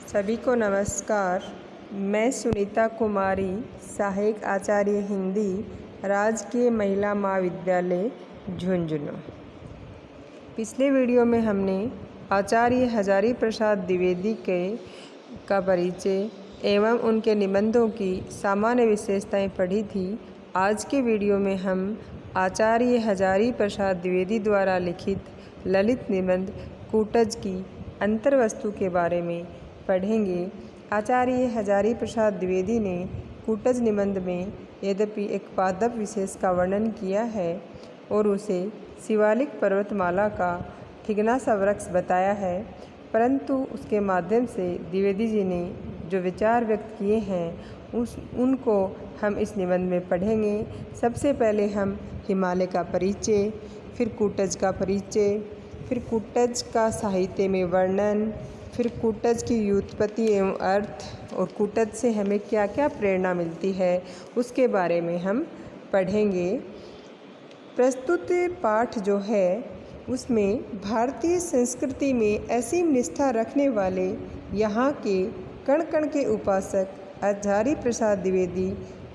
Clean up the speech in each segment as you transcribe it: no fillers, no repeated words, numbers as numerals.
सभी को नमस्कार। मैं सुनीता कुमारी, सहायक आचार्य हिंदी, राजकीय महिला महाविद्यालय झुंझुनू। पिछले वीडियो में हमने आचार्य हजारी प्रसाद द्विवेदी का परिचय एवं उनके निबंधों की सामान्य विशेषताएं पढ़ी थी। आज के वीडियो में हम आचार्य हजारी प्रसाद द्विवेदी द्वारा लिखित ललित निबंध कूटज की अंतर्वस्तु के बारे में पढ़ेंगे। आचार्य हजारी प्रसाद द्विवेदी ने कूटज निबंध में यद्यपि एक पादप विशेष का वर्णन किया है और उसे शिवालिक पर्वतमाला का ठिगना सा वृक्ष बताया है, परंतु उसके माध्यम से द्विवेदी जी ने जो विचार व्यक्त किए हैं उनको हम इस निबंध में पढ़ेंगे। सबसे पहले हम हिमालय का परिचय, फिर कूटज का परिचय, फिर कूटज का साहित्य में वर्णन, फिर कूटज की व्युत्पत्ति एवं अर्थ और कूटज से हमें क्या क्या प्रेरणा मिलती है उसके बारे में हम पढ़ेंगे। प्रस्तुत पाठ जो है उसमें भारतीय संस्कृति में असीम निष्ठा रखने वाले यहाँ के कण कण के उपासक हजारी प्रसाद द्विवेदी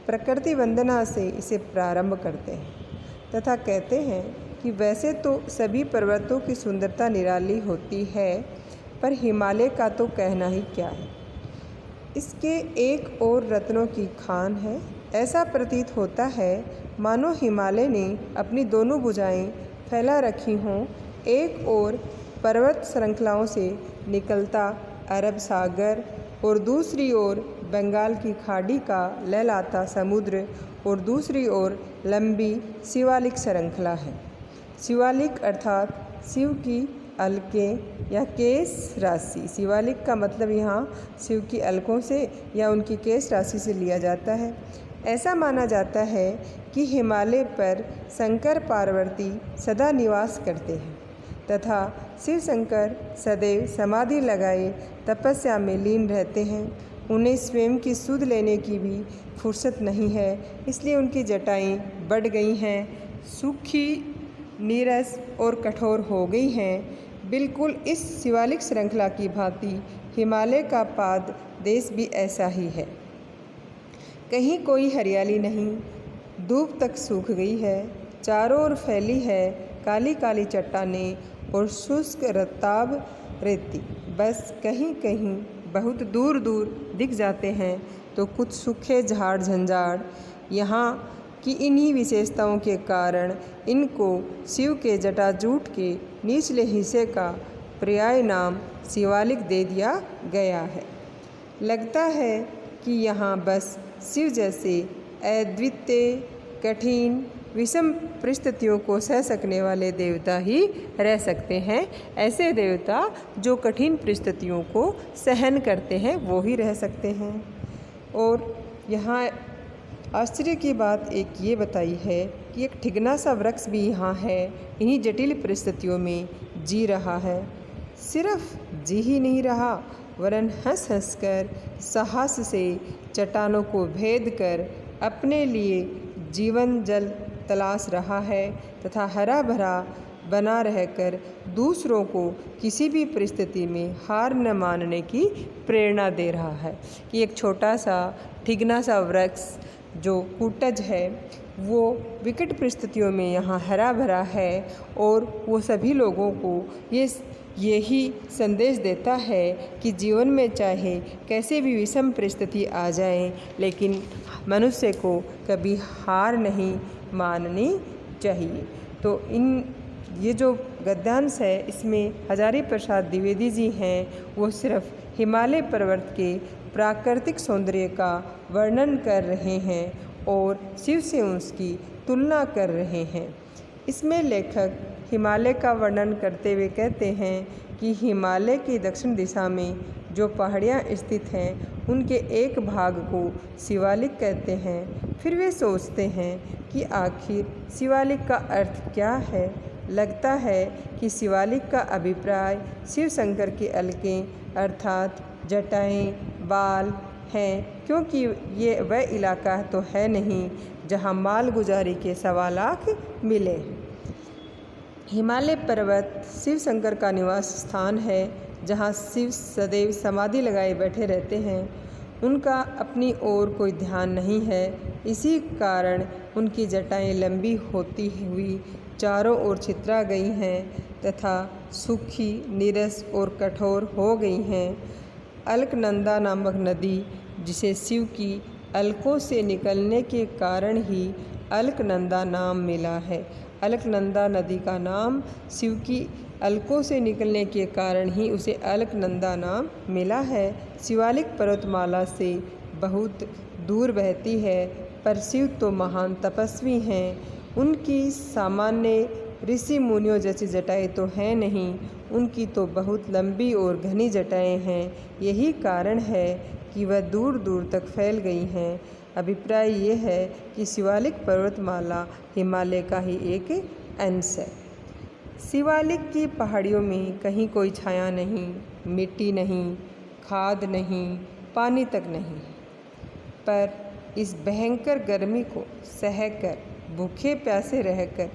प्रकृति वंदना से इसे प्रारंभ करते हैं तथा कहते हैं कि वैसे तो सभी पर्वतों की सुंदरता निराली होती है, पर हिमालय का तो कहना ही क्या है। इसके एक और रत्नों की खान है। ऐसा प्रतीत होता है मानो हिमालय ने अपनी दोनों भुजाएं फैला रखी हों। एक और पर्वत श्रृंखलाओं से निकलता अरब सागर और दूसरी ओर बंगाल की खाड़ी का लहलाता समुद्र और दूसरी ओर लंबी शिवालिक श्रृंखला है। शिवालिक अर्थात शिव की अलकें या केश राशि। शिवालिक का मतलब यहाँ शिव की अलकों से या उनकी केश राशि से लिया जाता है। ऐसा माना जाता है कि हिमालय पर शंकर पार्वती सदा निवास करते हैं तथा शिव शंकर सदैव समाधि लगाए तपस्या में लीन रहते हैं। उन्हें स्वयं की सुध लेने की भी फुर्सत नहीं है, इसलिए उनकी जटाएं बढ़ गई हैं, सूखी, नीरस और कठोर हो गई हैं। बिल्कुल इस शिवालिक श्रृंखला की भांति हिमालय का पाद देश भी ऐसा ही है। कहीं कोई हरियाली नहीं, धूप तक सूख गई है, चारों ओर फैली है काली काली चट्टानें और शुष्क रताब रेती। बस कहीं कहीं बहुत दूर दूर दिख जाते हैं तो कुछ सूखे झाड़ झंझाड़। यहाँ कि इन्हीं विशेषताओं के कारण इनको शिव के जटाजूट के निचले हिस्से का पर्याय नाम शिवालिक दे दिया गया है। लगता है कि यहाँ बस शिव जैसे अद्वितीय, कठिन, विषम परिस्थितियों को सह सकने वाले देवता ही रह सकते हैं। ऐसे देवता जो कठिन परिस्थितियों को सहन करते हैं वो ही रह सकते हैं। और यहाँ आश्चर्य की बात एक ये बताई है कि एक ठिगना सा वृक्ष भी यहाँ है, इन्हीं जटिल परिस्थितियों में जी रहा है। सिर्फ जी ही नहीं रहा वरन हंस हंस कर साहस से चट्टानों को भेद कर अपने लिए जीवन जल तलाश रहा है तथा हरा भरा बना रहकर दूसरों को किसी भी परिस्थिति में हार न मानने की प्रेरणा दे रहा है। कि एक छोटा सा ठिगना सा वृक्ष जो कूटज है वो विकट परिस्थितियों में यहाँ हरा भरा है और वो सभी लोगों को यही संदेश देता है कि जीवन में चाहे कैसे भी विषम परिस्थिति आ जाए, लेकिन मनुष्य को कभी हार नहीं माननी चाहिए। तो ये जो गद्यांश है इसमें हजारी प्रसाद द्विवेदी जी हैं वो सिर्फ हिमालय पर्वत के प्राकृतिक सौंदर्य का वर्णन कर रहे हैं और शिव से उसकी तुलना कर रहे हैं। इसमें लेखक हिमालय का वर्णन करते हुए कहते हैं कि हिमालय की दक्षिण दिशा में जो पहाड़ियाँ स्थित हैं उनके एक भाग को शिवालिक कहते हैं। फिर वे सोचते हैं कि आखिर शिवालिक का अर्थ क्या है। लगता है कि शिवालिक का अभिप्राय शिव शंकर की अलकें अर्थात जटाएं, बाल हैं, क्योंकि ये वह इलाका तो है नहीं जहाँ मालगुजारी के सवा लाख मिले। हिमालय पर्वत शिव शंकर का निवास स्थान है, जहाँ शिव सदैव समाधि लगाए बैठे रहते हैं। उनका अपनी ओर कोई ध्यान नहीं है, इसी कारण उनकी जटाएं लंबी होती हुई चारों ओर छितरा गई हैं तथा सूखी, नीरस और कठोर हो गई हैं। अलकनंदा नामक नदी, जिसे शिव की अलकों से निकलने के कारण ही अलकनंदा नाम मिला है। अलकनंदा नदी का नाम शिव की अलकों से निकलने के कारण ही उसे अलकनंदा नाम मिला है। शिवालिक पर्वतमाला से बहुत दूर बहती है, पर शिव तो महान तपस्वी हैं। उनकी सामान्य ऋषि मुनियों जैसी जटाएं तो हैं नहीं, उनकी तो बहुत लंबी और घनी जटाएं हैं। यही कारण है कि वह दूर दूर तक फैल गई हैं। अभिप्राय ये है कि शिवालिक पर्वतमाला हिमालय का ही एक अंश है। शिवालिक की पहाड़ियों में कहीं कोई छाया नहीं, मिट्टी नहीं, खाद नहीं, पानी तक नहीं, पर इस भयंकर गर्मी को सहकर, भूखे प्यासे रहकर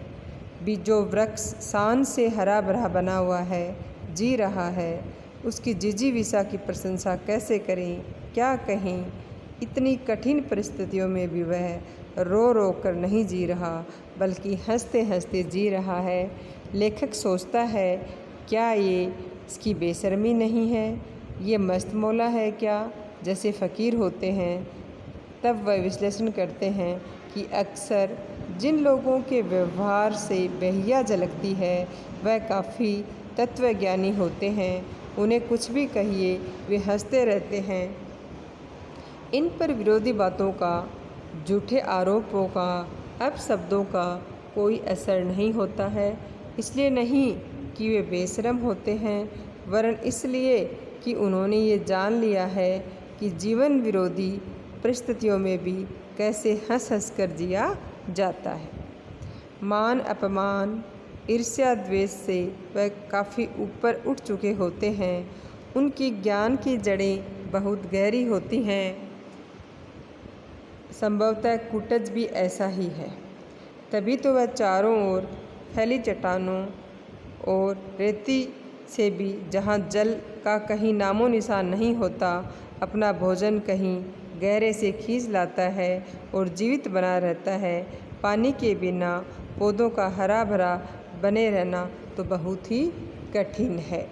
भी जो वृक्ष शान से हरा भरा बना हुआ है, जी रहा है, उसकी जिजीविषा की प्रशंसा कैसे करें, क्या कहें। इतनी कठिन परिस्थितियों में भी वह रो रो कर नहीं जी रहा, बल्कि हंसते हंसते जी रहा है। लेखक सोचता है, क्या ये इसकी बेशर्मी नहीं है, ये मस्त मौला है क्या, जैसे फ़कीर होते हैं। तब वह विश्लेषण करते हैं कि अक्सर जिन लोगों के व्यवहार से बेहिया झलकती है, वह काफ़ी तत्वज्ञानी होते हैं। उन्हें कुछ भी कहिए, वे हंसते रहते हैं। इन पर विरोधी बातों का, झूठे आरोपों का, अपशब्दों का कोई असर नहीं होता है। इसलिए नहीं कि वे बेशर्म होते हैं, वरन इसलिए कि उन्होंने ये जान लिया है कि जीवन विरोधी परिस्थितियों में भी कैसे हंस हंस कर जिया जाता है। मान अपमान, ईर्ष्या द्वेष से वह काफ़ी ऊपर उठ चुके होते हैं। उनकी ज्ञान की जड़ें बहुत गहरी होती हैं। संभवतः कुटज भी ऐसा ही है, तभी तो वह चारों ओर फैली चट्टानों और रेती से भी, जहाँ जल का कहीं नामो निशान नहीं होता, अपना भोजन कहीं गहरे से खींच लाता है और जीवित बना रहता है। पानी के बिना पौधों का हरा भरा बने रहना तो बहुत ही कठिन है।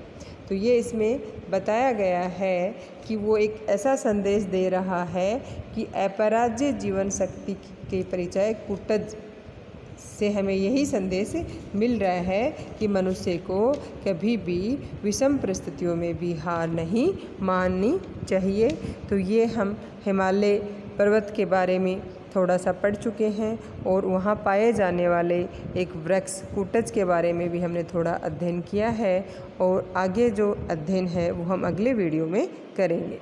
तो ये इसमें बताया गया है कि वो एक ऐसा संदेश दे रहा है कि अपराज्य जीवन शक्ति के परिचय कुटज से हमें यही संदेश मिल रहा है कि मनुष्य को कभी भी विषम परिस्थितियों में भी हार नहीं माननी चाहिए। तो ये हम हिमालय पर्वत के बारे में थोड़ा सा पढ़ चुके हैं और वहाँ पाए जाने वाले एक वृक्ष कुटज के बारे में भी हमने थोड़ा अध्ययन किया है, और आगे जो अध्ययन है वो हम अगले वीडियो में करेंगे।